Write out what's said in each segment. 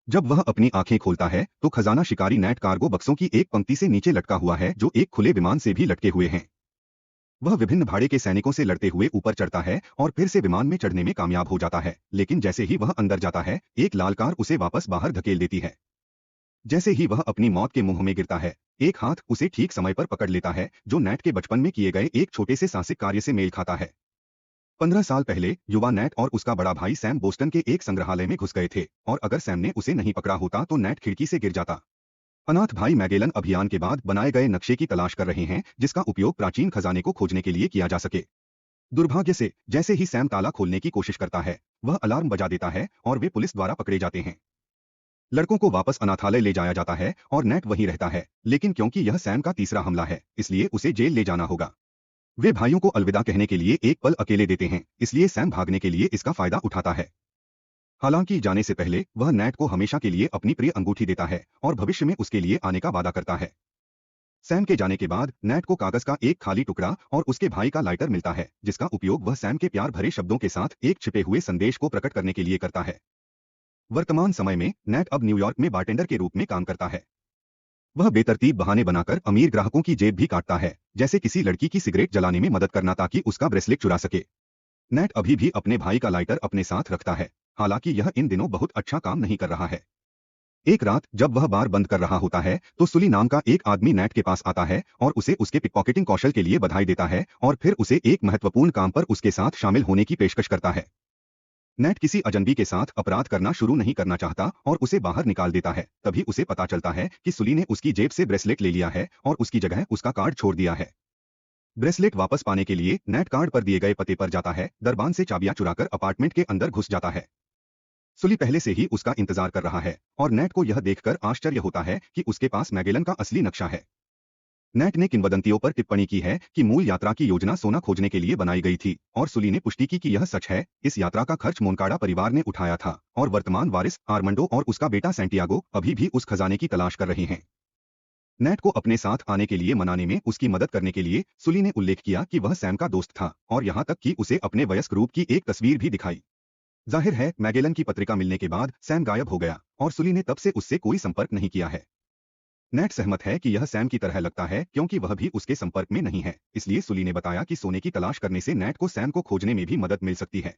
जब वह अपनी आंखें खोलता है तो खजाना शिकारी नेट कार्गो बक्सों की एक पंक्ति से नीचे लटका हुआ है जो एक खुले विमान से भी लटके हुए हैं। वह विभिन्न भाड़े के सैनिकों से लड़ते हुए ऊपर चढ़ता है और फिर से विमान में चढ़ने में कामयाब हो जाता है, लेकिन जैसे ही वह अंदर जाता है एक लाल कार उसे वापस बाहर धकेल देती है। जैसे ही वह अपनी मौत के मुंह में गिरता है, एक हाथ उसे ठीक समय पर पकड़ लेता है जो नेट के बचपन में किए गए एक छोटे से साहसिक कार्य से मेल खाता है। 15 साल पहले युवा नेट और उसका बड़ा भाई सैम बोस्टन के एक संग्रहालय में घुस गए थे और अगर सैम ने उसे नहीं पकड़ा होता तो नेट खिड़की से गिर जाता। अनाथ भाई मैगेलन अभियान के बाद बनाए गए नक्शे की तलाश कर रहे हैं जिसका उपयोग प्राचीन खजाने को खोजने के लिए किया जा सके। दुर्भाग्य से जैसे ही सैम ताला खोलने की कोशिश करता है, वह अलार्म बजा देता है और वे पुलिस द्वारा पकड़े जाते हैं। लड़कों को वापस अनाथालय ले जाया जाता है और नेट वहीं रहता है, लेकिन क्योंकि यह सैम का तीसरा हमला है इसलिए उसे जेल ले जाना होगा। वे भाइयों को अलविदा कहने के लिए एक पल अकेले देते हैं, इसलिए सैम भागने के लिए इसका फायदा उठाता है। हालांकि जाने से पहले वह नेट को हमेशा के लिए अपनी प्रिय अंगूठी देता है और भविष्य में उसके लिए आने का वादा करता है। सैम के जाने के बाद नेट को कागज का एक खाली टुकड़ा और उसके भाई का लाइटर मिलता है जिसका उपयोग वह सैम के प्यार भरे शब्दों के साथ एक छिपे हुए संदेश को प्रकट करने के लिए करता है। वर्तमान समय में नेट अब न्यूयॉर्क में बारटेंडर के रूप में काम करता है। वह बेतरतीब बहाने बनाकर अमीर ग्राहकों की जेब भी काटता है, जैसे किसी लड़की की सिगरेट जलाने में मदद करना ताकि उसका ब्रेसलेट चुरा सके। नेट अभी भी अपने भाई का लाइटर अपने साथ रखता है, हालांकि यह इन दिनों बहुत अच्छा काम नहीं कर रहा है। एक रात जब वह बार बंद कर रहा होता है तो सुली नाम का एक आदमी नेट के पास आता है और उसे उसके पिकपॉकेटिंग कौशल के लिए बधाई देता है और फिर उसे एक महत्वपूर्ण काम पर उसके साथ शामिल होने की पेशकश करता है। नेट किसी अजनबी के साथ अपराध करना शुरू नहीं करना चाहता और उसे बाहर निकाल देता है। तभी उसे पता चलता है कि सुली ने उसकी जेब से ब्रेसलेट ले लिया है और उसकी जगह उसका कार्ड छोड़ दिया है। ब्रेसलेट वापस पाने के लिए नेट कार्ड पर दिए गए पते पर जाता है, दरबान से चाबियां चुराकर अपार्टमेंट के अंदर घुस जाता है। सुली पहले से ही उसका इंतजार कर रहा है और नेट को यह देखकर आश्चर्य होता है कि उसके पास मैगेलन का असली नक्शा है। नेट ने किंवदंतियों पर टिप्पणी की है कि मूल यात्रा की योजना सोना खोजने के लिए बनाई गई थी और सुली ने पुष्टि की कि यह सच है। इस यात्रा का खर्च मोनकाडा परिवार ने उठाया था और वर्तमान वारिस आर्मंडो और उसका बेटा सैंटियागो अभी भी उस खजाने की तलाश कर रहे हैं। नेट को अपने साथ आने के लिए मनाने में उसकी मदद करने के लिए सुली ने उल्लेख किया कि वह सैम का दोस्त था और यहाँ तक कि उसे अपने वयस्क रूप की एक तस्वीर भी दिखाई। जाहिर है मैगेलन की पत्रिका मिलने के बाद सैम गायब हो गया और सुली ने तब से उससे कोई संपर्क नहीं किया है। नेट सहमत है कि यह सैम की तरह लगता है क्योंकि वह भी उसके संपर्क में नहीं है, इसलिए सुली ने बताया कि सोने की तलाश करने से नेट को सैम को खोजने में भी मदद मिल सकती है।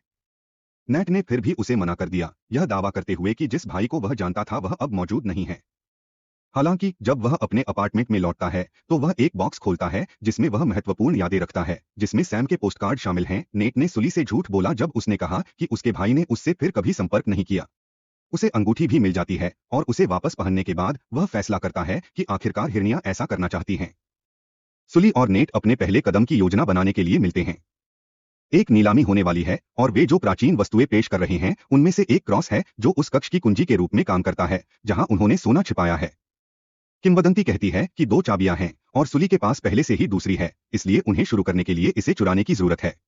नेट ने फिर भी उसे मना कर दिया, यह दावा करते हुए कि जिस भाई को वह जानता था वह अब मौजूद नहीं है। हालांकि जब वह अपने अपार्टमेंट में लौटता है तो वह एक बॉक्स खोलता है जिसमें वह महत्वपूर्ण यादें रखता है, जिसमें सैम के पोस्टकार्ड शामिल हैं। नेट ने सुली से झूठ बोला जब उसने कहा कि उसके भाई ने उससे फिर कभी संपर्क नहीं किया। उसे अंगूठी भी मिल जाती है और उसे वापस पहनने के बाद वह फैसला करता है कि आखिरकार हिरनियां ऐसा करना चाहती हैं। सुली और नेट अपने पहले कदम की योजना बनाने के लिए मिलते हैं। एक नीलामी होने वाली है और वे जो प्राचीन वस्तुएं पेश कर रहे हैं उनमें से एक क्रॉस है जो उस कक्ष की कुंजी के रूप में काम करता है जहां उन्होंने सोना छिपाया है। किंवदंती कहती है कि दो चाबियां हैं और सुली के पास पहले से ही दूसरी है, इसलिए उन्हें शुरू करने के लिए इसे चुराने की जरूरत है।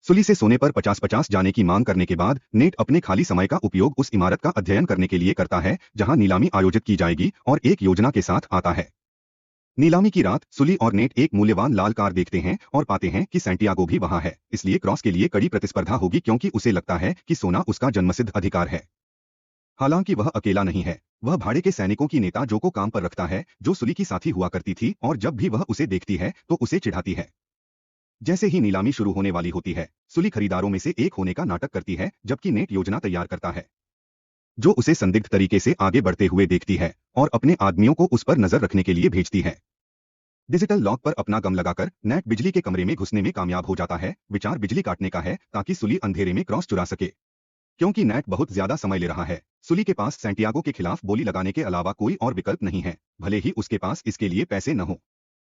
सुली से सोने पर 50-50 जाने की मांग करने के बाद नेट अपने खाली समय का उपयोग उस इमारत का अध्ययन करने के लिए करता है जहां नीलामी आयोजित की जाएगी और एक योजना के साथ आता है। नीलामी की रात सुली और नेट एक मूल्यवान लाल कार देखते हैं और पाते हैं कि सैंटियागो भी वहां है, इसलिए क्रॉस के लिए कड़ी प्रतिस्पर्धा होगी क्योंकि उसे लगता है कि सोना उसका जन्मसिद्ध अधिकार है। हालांकि वह अकेला नहीं है, वह भाड़े के सैनिकों की नेता जो को काम पर रखता है जो सुली की साथी हुआ करती थी और जब भी वह उसे देखती है तो उसे चिढ़ाती है। जैसे ही नीलामी शुरू होने वाली होती है, सुली खरीदारों में से एक होने का नाटक करती है जबकि नेट योजना तैयार करता है, जो उसे संदिग्ध तरीके से आगे बढ़ते हुए देखती है और अपने आदमियों को उस पर नजर रखने के लिए भेजती है। डिजिटल लॉक पर अपना गम लगाकर नेट बिजली के कमरे में घुसने में कामयाब हो जाता है। विचार बिजली काटने का है ताकि सुली अंधेरे में क्रॉस चुरा सके। क्योंकि नेट बहुत ज्यादा समय ले रहा है, सुली के पास सैंटियागो के खिलाफ बोली लगाने के अलावा कोई और विकल्प नहीं है, भले ही उसके पास इसके लिए पैसे न हो।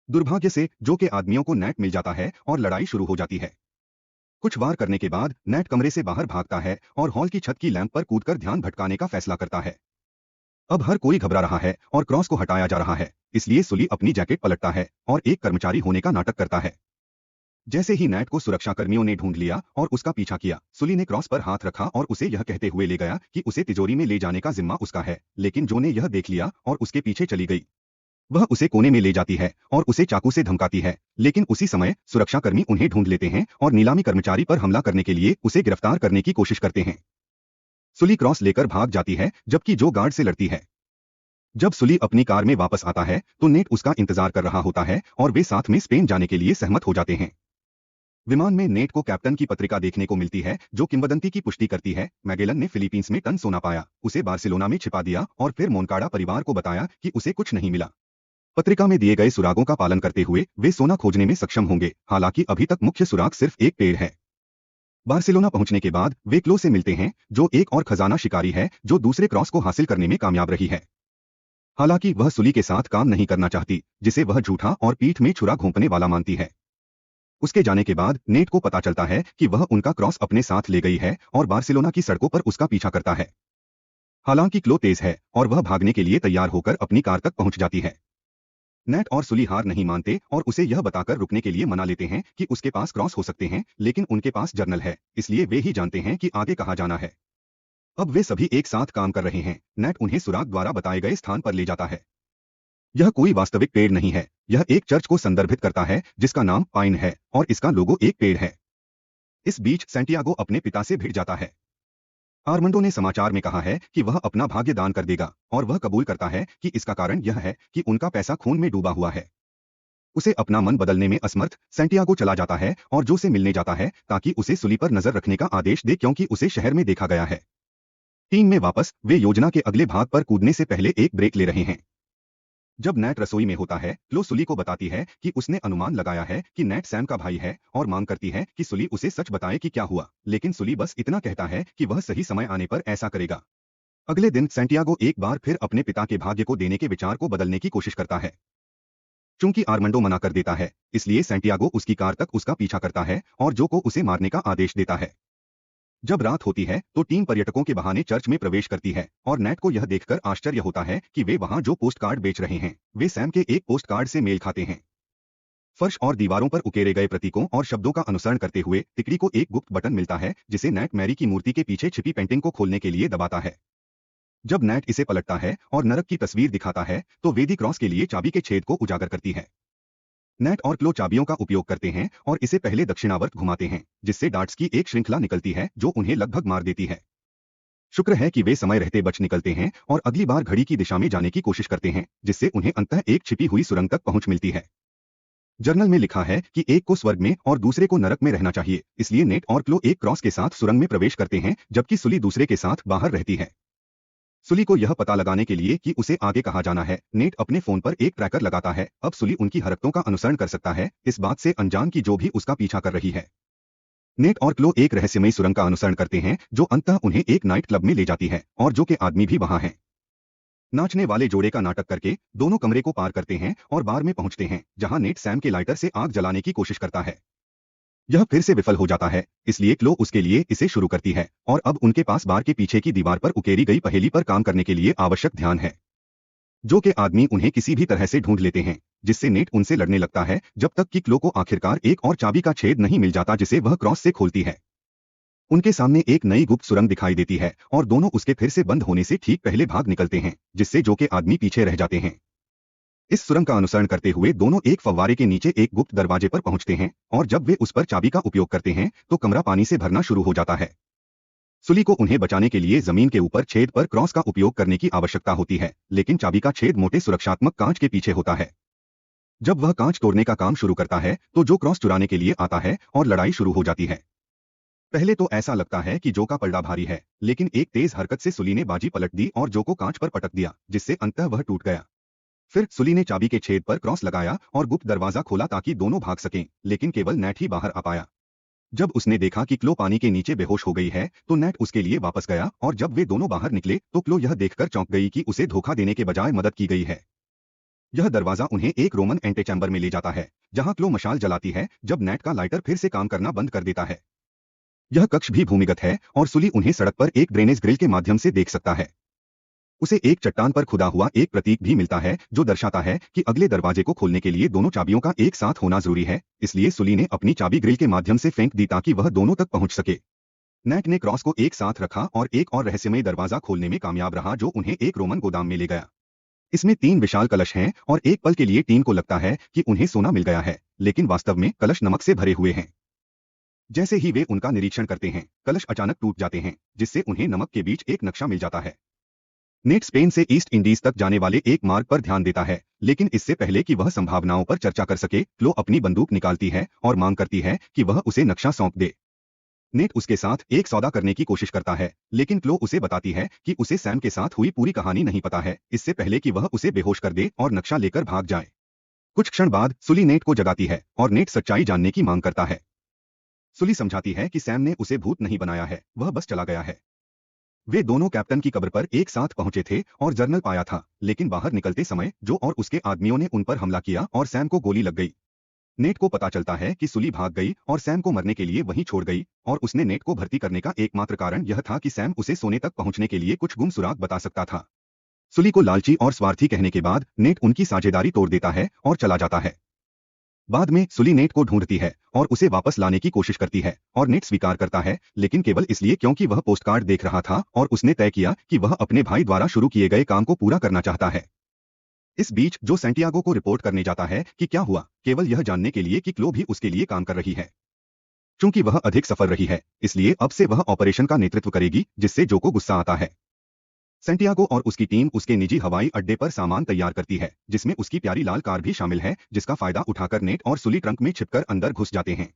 दुर्भाग्य से जो के आदमियों को नेट मिल जाता है और लड़ाई शुरू हो जाती है। कुछ वार करने के बाद नेट कमरे से बाहर भागता है और हॉल की छत की लैंप पर कूदकर ध्यान भटकाने का फैसला करता है। अब हर कोई घबरा रहा है और क्रॉस को हटाया जा रहा है, इसलिए सुली अपनी जैकेट पलटता है और एक कर्मचारी होने का नाटक करता है। जैसे ही नेट को सुरक्षाकर्मियों ने ढूंढ लिया और उसका पीछा किया, सुली ने क्रॉस पर हाथ रखा और उसे यह कहते हुए ले गया कि उसे तिजोरी में ले जाने का जिम्मा उसका है, लेकिन जो ने यह देख लिया और उसके पीछे चली गई। वह उसे कोने में ले जाती है और उसे चाकू से धमकाती है, लेकिन उसी समय सुरक्षाकर्मी उन्हें ढूंढ लेते हैं और नीलामी कर्मचारी पर हमला करने के लिए उसे गिरफ्तार करने की कोशिश करते हैं। सुली क्रॉस लेकर भाग जाती है जबकि जो गार्ड से लड़ती है। जब सुली अपनी कार में वापस आता है तो नेट उसका इंतजार कर रहा होता है और वे साथ में स्पेन जाने के लिए सहमत हो जाते हैं। विमान में नेट को कैप्टन की पत्रिका देखने को मिलती है जो किंवदंती की पुष्टि करती है। मैगेलन ने फिलीपींस में टन सोना पाया, उसे बार्सिलोना में छिपा दिया और फिर मोनकाडा परिवार को बताया कि उसे कुछ नहीं मिला। पत्रिका में दिए गए सुरागों का पालन करते हुए वे सोना खोजने में सक्षम होंगे, हालांकि अभी तक मुख्य सुराग सिर्फ एक पेड़ है। बार्सिलोना पहुंचने के बाद वे क्लो से मिलते हैं जो एक और खजाना शिकारी है जो दूसरे क्रॉस को हासिल करने में कामयाब रही है। हालांकि वह सुली के साथ काम नहीं करना चाहती, जिसे वह झूठा और पीठ में छुरा घोंपने वाला मानती है। उसके जाने के बाद नेट को पता चलता है कि वह उनका क्रॉस अपने साथ ले गई है और बार्सिलोना की सड़कों पर उसका पीछा करता है। हालांकि क्लो तेज है और वह भागने के लिए तैयार होकर अपनी कार तक पहुंच जाती है। नेट और सुली हार नहीं मानते और उसे यह बताकर रुकने के लिए मना लेते हैं कि उसके पास क्रॉस हो सकते हैं, लेकिन उनके पास जर्नल है, इसलिए वे ही जानते हैं कि आगे कहाँ जाना है। अब वे सभी एक साथ काम कर रहे हैं। नेट उन्हें सुराग द्वारा बताए गए स्थान पर ले जाता है। यह कोई वास्तविक पेड़ नहीं है, यह एक चर्च को संदर्भित करता है जिसका नाम पाइन है और इसका लोगो एक पेड़ है। इस बीच सैंटियागो अपने पिता से भिड़ जाता है। आर्मंडो ने समाचार में कहा है कि वह अपना भाग्य दान कर देगा और वह कबूल करता है कि इसका कारण यह है कि उनका पैसा खून में डूबा हुआ है। उसे अपना मन बदलने में असमर्थ सैंटियागो चला जाता है और जो से मिलने जाता है ताकि उसे सुली पर नजर रखने का आदेश दे क्योंकि उसे शहर में देखा गया है। टीम में वापस वे योजना के अगले भाग पर कूदने से पहले एक ब्रेक ले रहे हैं। जब नेट रसोई में होता है, क्लो सुली को बताती है कि उसने अनुमान लगाया है कि नेट सैम का भाई है और मांग करती है कि सुली उसे सच बताए कि क्या हुआ, लेकिन सुली बस इतना कहता है कि वह सही समय आने पर ऐसा करेगा। अगले दिन सैंटियागो एक बार फिर अपने पिता के भाग्य को देने के विचार को बदलने की कोशिश करता है। चूंकि आर्मंडो मना कर देता है, इसलिए सैंटियागो उसकी कार तक उसका पीछा करता है और जो को उसे मारने का आदेश देता है। जब रात होती है तो टीम पर्यटकों के बहाने चर्च में प्रवेश करती है और नेट को यह देखकर आश्चर्य होता है कि वे वहां जो पोस्ट कार्ड बेच रहे हैं वे सैम के एक पोस्ट कार्ड से मेल खाते हैं। फर्श और दीवारों पर उकेरे गए प्रतीकों और शब्दों का अनुसरण करते हुए तिकड़ी को एक गुप्त बटन मिलता है जिसे नेट मैरी की मूर्ति के पीछे छिपी पेंटिंग को खोलने के लिए दबाता है। जब नेट इसे पलटता है और नरक की तस्वीर दिखाता है तो वेदी क्रॉस के लिए चाबी के छेद को उजागर करती है। नेट और क्लो चाबियों का उपयोग करते हैं और इसे पहले दक्षिणावर्त घुमाते हैं, जिससे डार्ट्स की एक श्रृंखला निकलती है जो उन्हें लगभग मार देती है। शुक्र है कि वे समय रहते बच निकलते हैं और अगली बार घड़ी की दिशा में जाने की कोशिश करते हैं, जिससे उन्हें अंततः एक छिपी हुई सुरंग तक पहुंच मिलती है। जर्नल में लिखा है कि एक को स्वर्ग में और दूसरे को नरक में रहना चाहिए, इसलिए नेट और क्लो एक क्रॉस के साथ सुरंग में प्रवेश करते हैं जबकि सुली दूसरे के साथ बाहर रहती है। सुली को यह पता लगाने के लिए कि उसे आगे कहाँ जाना है, नेट अपने फोन पर एक ट्रैकर लगाता है। अब सुली उनकी हरकतों का अनुसरण कर सकता है, इस बात से अनजान की जो भी उसका पीछा कर रही है। नेट और क्लो एक रहस्यमयी सुरंग का अनुसरण करते हैं जो अंततः उन्हें एक नाइट क्लब में ले जाती है और जो के आदमी भी वहां हैं। नाचने वाले जोड़े का नाटक करके दोनों कमरे को पार करते हैं और बार में पहुंचते हैं जहां नेट सैम के लाइटर से आग जलाने की कोशिश करता है। यह फिर से विफल हो जाता है, इसलिए क्लो उसके लिए इसे शुरू करती है और अब उनके पास बार के पीछे की दीवार पर उकेरी गई पहेली पर काम करने के लिए आवश्यक ध्यान है। जो के आदमी उन्हें किसी भी तरह से ढूंढ लेते हैं, जिससे नेट उनसे लड़ने लगता है जब तक कि क्लो को आखिरकार एक और चाबी का छेद नहीं मिल जाता जिसे वह क्रॉस से खोलती है। उनके सामने एक नई गुप्त सुरंग दिखाई देती है और दोनों उसके फिर से बंद होने से ठीक पहले भाग निकलते हैं, जिससे जो के आदमी पीछे रह जाते हैं। इस सुरंग का अनुसरण करते हुए दोनों एक फव्वारे के नीचे एक गुप्त दरवाजे पर पहुंचते हैं और जब वे उस पर चाबी का उपयोग करते हैं तो कमरा पानी से भरना शुरू हो जाता है। सुली को उन्हें बचाने के लिए जमीन के ऊपर छेद पर क्रॉस का उपयोग करने की आवश्यकता होती है, लेकिन चाबी का छेद मोटे सुरक्षात्मक कांच के पीछे होता है। जब वह कांच तोड़ने का काम शुरू करता है तो जो क्रॉस चुराने के लिए आता है और लड़ाई शुरू हो जाती है। पहले तो ऐसा लगता है कि जो का पलड़ा भारी है, लेकिन एक तेज हरकत से सुली ने बाजी पलट दी और जो को कांच पर पटक दिया, जिससे अंततः वह टूट गया। फिर सुली ने चाबी के छेद पर क्रॉस लगाया और गुप्त दरवाजा खोला ताकि दोनों भाग सकें, लेकिन केवल नेट ही बाहर आ पाया। जब उसने देखा कि क्लो पानी के नीचे बेहोश हो गई है तो नेट उसके लिए वापस गया और जब वे दोनों बाहर निकले तो क्लो यह देखकर चौंक गई कि उसे धोखा देने के बजाय मदद की गई है। यह दरवाजा उन्हें एक रोमन एंटेचैम्बर में ले जाता है जहां क्लो मशाल जलाती है जब नेट का लाइटर फिर से काम करना बंद कर देता है। यह कक्ष भी भूमिगत है और सुली उन्हें सड़क पर एक ड्रेनेज ग्रिल के माध्यम से देख सकता है। उसे एक चट्टान पर खुदा हुआ एक प्रतीक भी मिलता है जो दर्शाता है कि अगले दरवाजे को खोलने के लिए दोनों चाबियों का एक साथ होना जरूरी है, इसलिए सुली ने अपनी चाबी ग्रिल के माध्यम से फेंक दी ताकि वह दोनों तक पहुंच सके। नेट ने क्रॉस को एक साथ रखा और एक और रहस्यमय दरवाजा खोलने में कामयाब रहा जो उन्हें एक रोमन गोदाम में ले गया। इसमें 3 विशाल कलश हैं और एक पल के लिए टीम को लगता है कि उन्हें सोना मिल गया है, लेकिन वास्तव में कलश नमक से भरे हुए हैं। जैसे ही वे उनका निरीक्षण करते हैं, कलश अचानक टूट जाते हैं, जिससे उन्हें नमक के बीच एक नक्शा मिल जाता है। नेट स्पेन से ईस्ट इंडीज तक जाने वाले एक मार्ग पर ध्यान देता है, लेकिन इससे पहले कि वह संभावनाओं पर चर्चा कर सके, क्लो अपनी बंदूक निकालती है और मांग करती है कि वह उसे नक्शा सौंप दे। नेट उसके साथ एक सौदा करने की कोशिश करता है, लेकिन क्लो उसे बताती है कि उसे सैम के साथ हुई पूरी कहानी नहीं पता है, इससे पहले कि वह उसे बेहोश कर दे और नक्शा लेकर भाग जाए। कुछ क्षण बाद सुली नेट को जगाती है और नेट सच्चाई जानने की मांग करता है। सुली समझाती है कि सैम ने उसे भूत नहीं बनाया है, वह बस चला गया है। वे दोनों कैप्टन की कब्र पर एक साथ पहुंचे थे और जर्नल पाया था, लेकिन बाहर निकलते समय जो और उसके आदमियों ने उन पर हमला किया और सैम को गोली लग गई। नेट को पता चलता है कि सुली भाग गई और सैम को मरने के लिए वहीं छोड़ गई, और उसने नेट को भर्ती करने का एकमात्र कारण यह था कि सैम उसे सोने तक पहुंचने के लिए कुछ गुम सुराग बता सकता था। सुली को लालची और स्वार्थी कहने के बाद नेट उनकी साझेदारी तोड़ देता है और चला जाता है। बाद में सुली नेट को ढूंढती है और उसे वापस लाने की कोशिश करती है, और नेट स्वीकार करता है, लेकिन केवल इसलिए क्योंकि वह पोस्टकार्ड देख रहा था और उसने तय किया कि वह अपने भाई द्वारा शुरू किए गए काम को पूरा करना चाहता है। इस बीच जो सैंटियागो को रिपोर्ट करने जाता है कि क्या हुआ, केवल यह जानने के लिए कि क्लो भी उसके लिए काम कर रही है। चूंकि वह अधिक सफल रही है, इसलिए अब से वह ऑपरेशन का नेतृत्व करेगी, जिससे जो को गुस्सा आता है। सैंटियागो और उसकी टीम उसके निजी हवाई अड्डे पर सामान तैयार करती है, जिसमें उसकी प्यारी लाल कार भी शामिल है, जिसका फायदा उठाकर नेट और सुली ट्रंक में छिपकर अंदर घुस जाते हैं।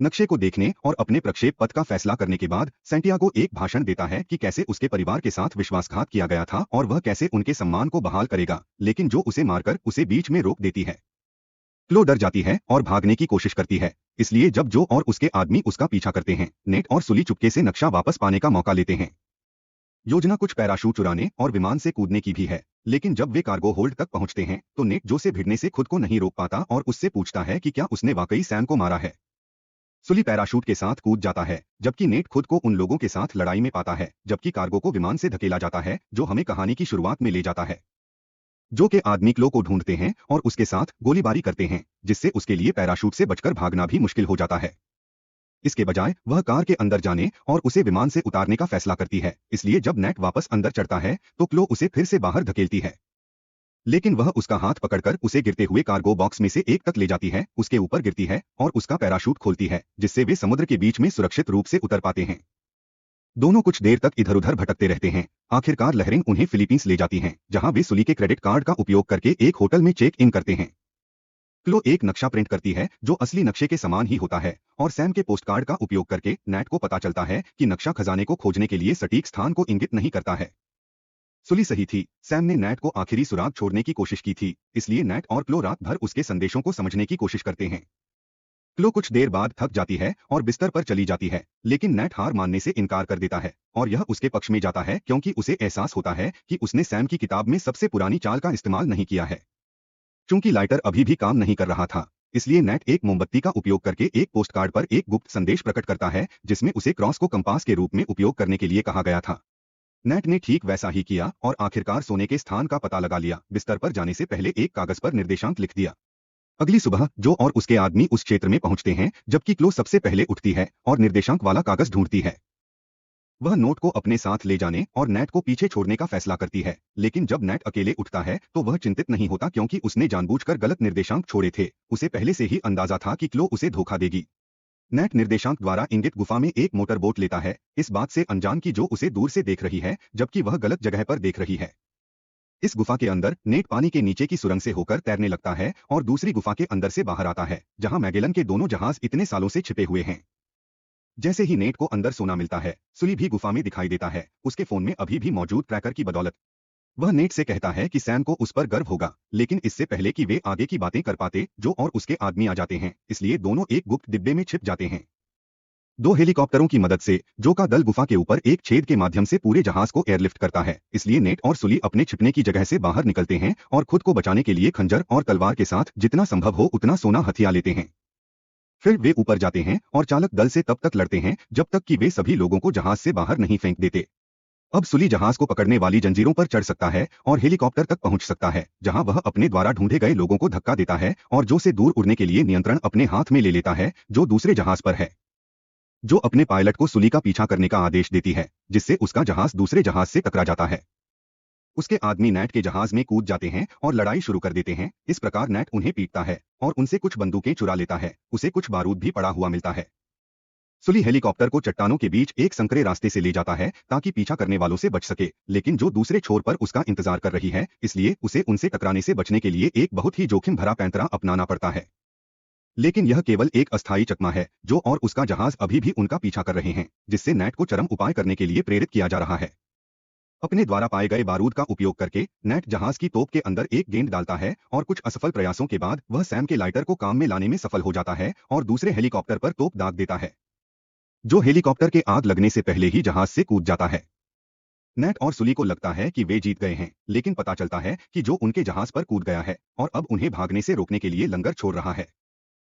नक्शे को देखने और अपने प्रक्षेप पथ का फैसला करने के बाद सैंटियागो एक भाषण देता है कि कैसे उसके परिवार के साथ विश्वासघात किया गया था और वह कैसे उनके सम्मान को बहाल करेगा, लेकिन जो उसे मारकर उसे बीच में रोक देती है। क्लो डर जाती है और भागने की कोशिश करती है, इसलिए जब जो और उसके आदमी उसका पीछा करते हैं, नेट और सुली चुपके से नक्शा वापस पाने का मौका लेते हैं। योजना कुछ पैराशूट चुराने और विमान से कूदने की भी है, लेकिन जब वे कार्गो होल्ड तक पहुंचते हैं तो नेट जो से भिड़ने से खुद को नहीं रोक पाता और उससे पूछता है कि क्या उसने वाकई सैम को मारा है। सुली पैराशूट के साथ कूद जाता है, जबकि नेट खुद को उन लोगों के साथ लड़ाई में पाता है, जबकि कार्गो को विमान से धकेला जाता है, जो हमें कहानी की शुरुआत में ले जाता है। जो के आदमी क्लो को ढूंढते हैं और उसके साथ गोलीबारी करते हैं, जिससे उसके लिए पैराशूट से बचकर भागना भी मुश्किल हो जाता है। इसके बजाय वह कार के अंदर जाने और उसे विमान से उतारने का फैसला करती है, इसलिए जब नेट वापस अंदर चढ़ता है तो क्लो उसे फिर से बाहर धकेलती है। लेकिन वह उसका हाथ पकड़कर उसे गिरते हुए कार्गो बॉक्स में से एक तक ले जाती है, उसके ऊपर गिरती है और उसका पैराशूट खोलती है, जिससे वे समुद्र के बीच में सुरक्षित रूप से उतर पाते हैं। दोनों कुछ देर तक इधर-उधर भटकते रहते हैं। आखिरकार लहरें उन्हें फिलीपींस ले जाती हैं, जहां वे सुली के क्रेडिट कार्ड का उपयोग करके एक होटल में चेक इन करते हैं। क्लो एक नक्शा प्रिंट करती है जो असली नक्शे के समान ही होता है, और सैम के पोस्टकार्ड का उपयोग करके नेट को पता चलता है कि नक्शा खजाने को खोजने के लिए सटीक स्थान को इंगित नहीं करता है। सुली सही थी, सैम ने नेट को आखिरी सुराग छोड़ने की कोशिश की थी, इसलिए नेट और क्लो रात भर उसके संदेशों को समझने की कोशिश करते हैं। क्लो कुछ देर बाद थक जाती है और बिस्तर पर चली जाती है, लेकिन नेट हार मानने से इनकार कर देता है, और यह उसके पक्ष में जाता है क्योंकि उसे एहसास होता है कि उसने सैम की किताब में सबसे पुरानी चाल का इस्तेमाल नहीं किया है। चूंकि लाइटर अभी भी काम नहीं कर रहा था, इसलिए नेट एक मोमबत्ती का उपयोग करके एक पोस्टकार्ड पर एक गुप्त संदेश प्रकट करता है, जिसमें उसे क्रॉस को कंपास के रूप में उपयोग करने के लिए कहा गया था। नेट ने ठीक वैसा ही किया और आखिरकार सोने के स्थान का पता लगा लिया, बिस्तर पर जाने से पहले एक कागज पर निर्देशांक लिख दिया। अगली सुबह जो और उसके आदमी उस क्षेत्र में पहुंचते हैं, जबकि क्लो सबसे पहले उठती है और निर्देशांक वाला कागज ढूंढती है। वह नोट को अपने साथ ले जाने और नेट को पीछे छोड़ने का फैसला करती है, लेकिन जब नेट अकेले उठता है तो वह चिंतित नहीं होता क्योंकि उसने जानबूझकर गलत निर्देशांक छोड़े थे। उसे पहले से ही अंदाजा था कि क्लो उसे धोखा देगी। नेट निर्देशांक द्वारा इंगित गुफा में एक मोटर बोट लेता है, इस बात से अनजान कि जो उसे दूर से देख रही है, जबकि वह गलत जगह पर देख रही है। इस गुफा के अंदर नेट पानी के नीचे की सुरंग से होकर तैरने लगता है और दूसरी गुफा के अंदर से बाहर आता है, जहां मैगेलन के दोनों जहाज इतने सालों से छिपे हुए हैं। जैसे ही नेट को अंदर सोना मिलता है, सुली भी गुफा में दिखाई देता है, उसके फोन में अभी भी मौजूद ट्रैकर की बदौलत। वह नेट से कहता है कि सैम को उस पर गर्व होगा, लेकिन इससे पहले कि वे आगे की बातें कर पाते, जो और उसके आदमी आ जाते हैं, इसलिए दोनों एक गुप्त डिब्बे में छिप जाते हैं। दो हेलीकॉप्टरों की मदद से जो का दल गुफा के ऊपर एक छेद के माध्यम से पूरे जहाज को एयरलिफ्ट करता है, इसलिए नेट और सुली अपने छिपने की जगह से बाहर निकलते हैं और खुद को बचाने के लिए खंजर और तलवार के साथ जितना संभव हो उतना सोना हथियार लेते हैं। फिर वे ऊपर जाते हैं और चालक दल से तब तक लड़ते हैं जब तक कि वे सभी लोगों को जहाज से बाहर नहीं फेंक देते। अब सुली जहाज को पकड़ने वाली जंजीरों पर चढ़ सकता है और हेलीकॉप्टर तक पहुंच सकता है, जहां वह अपने द्वारा ढूंढे गए लोगों को धक्का देता है और जो से दूर उड़ने के लिए नियंत्रण अपने हाथ में ले लेता है, जो दूसरे जहाज पर है। जो अपने पायलट को सुली का पीछा करने का आदेश देती है, जिससे उसका जहाज दूसरे जहाज से टकरा जाता है। उसके आदमी नेट के जहाज में कूद जाते हैं और लड़ाई शुरू कर देते हैं। इस प्रकार नेट उन्हें पीटता है और उनसे कुछ बंदूकें चुरा लेता है, उसे कुछ बारूद भी पड़ा हुआ मिलता है। सुली हेलीकॉप्टर को चट्टानों के बीच एक संकरे रास्ते से ले जाता है ताकि पीछा करने वालों से बच सके, लेकिन जो दूसरे छोर पर उसका इंतजार कर रही है, इसलिए उसे उनसे टकराने से बचने के लिए एक बहुत ही जोखिम भरा पैंतरा अपनाना पड़ता है। लेकिन यह केवल एक अस्थायी चकमा है, जो और उसका जहाज अभी भी उनका पीछा कर रहे हैं, जिससे नेट को चरम उपाय करने के लिए प्रेरित किया जा रहा है। अपने द्वारा पाए गए बारूद का उपयोग करके नेट जहाज की तोप के अंदर एक गेंद डालता है और कुछ असफल प्रयासों के बाद वह सैम के लाइटर को काम में लाने में सफल हो जाता है और दूसरे हेलीकॉप्टर पर तोप दाग देता है, जो हेलीकॉप्टर के आग लगने से पहले ही जहाज से कूद जाता है। नेट और सुली को लगता है कि वे जीत गए हैं, लेकिन पता चलता है कि जो उनके जहाज पर कूद गया है और अब उन्हें भागने से रोकने के लिए लंगर छोड़ रहा है।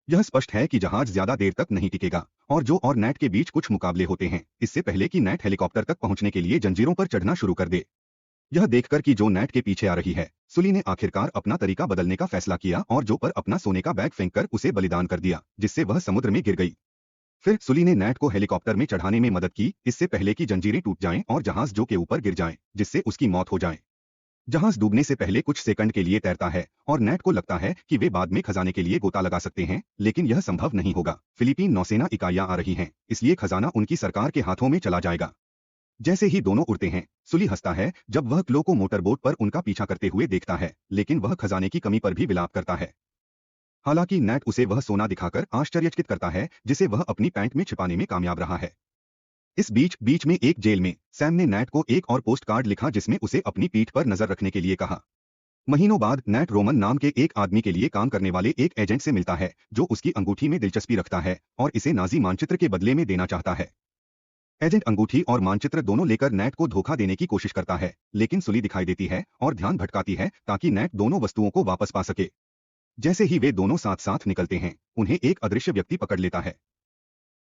यह स्पष्ट है कि जहाज ज्यादा देर तक नहीं टिकेगा और जो और नेट के बीच कुछ मुकाबले होते हैं, इससे पहले कि नेट हेलीकॉप्टर तक पहुंचने के लिए जंजीरों पर चढ़ना शुरू कर दे। यह देखकर कि जो नेट के पीछे आ रही है, सुली ने आखिरकार अपना तरीका बदलने का फैसला किया और जो पर अपना सोने का बैग फेंककर उसे बलिदान कर दिया, जिससे वह समुद्र में गिर गई। फिर सुली ने नेट को हेलीकॉप्टर में चढ़ाने में मदद की, इससे पहले कि जंजीरें टूट जाएं और जहाज जो के ऊपर गिर जाए, जिससे उसकी मौत हो जाए। जहाज डूबने से पहले कुछ सेकंड के लिए तैरता है और नेट को लगता है कि वे बाद में खजाने के लिए गोता लगा सकते हैं, लेकिन यह संभव नहीं होगा। फिलीपीन नौसेना इकाइयां आ रही हैं, इसलिए खजाना उनकी सरकार के हाथों में चला जाएगा। जैसे ही दोनों उड़ते हैं, सुली हंसता है जब वह क्लो को मोटरबोट पर उनका पीछा करते हुए देखता है, लेकिन वह खजाने की कमी पर भी विलाप करता है। हालांकि नेट उसे वह सोना दिखाकर आश्चर्यचकित करता है जिसे वह अपनी पैंट में छिपाने में कामयाब रहा है। इस बीच बीच में एक जेल में सैम ने नेट को एक और पोस्ट कार्ड लिखा जिसमें उसे अपनी पीठ पर नजर रखने के लिए कहा। महीनों बाद नेट रोमन नाम के एक आदमी के लिए काम करने वाले एक एजेंट से मिलता है जो उसकी अंगूठी में दिलचस्पी रखता है और इसे नाजी मानचित्र के बदले में देना चाहता है। एजेंट अंगूठी और मानचित्र दोनों लेकर नेट को धोखा देने की कोशिश करता है, लेकिन सुली दिखाई देती है और ध्यान भटकाती है ताकि नेट दोनों वस्तुओं को वापस पा सके। जैसे ही वे दोनों साथ साथ निकलते हैं, उन्हें एक अदृश्य व्यक्ति पकड़ लेता है।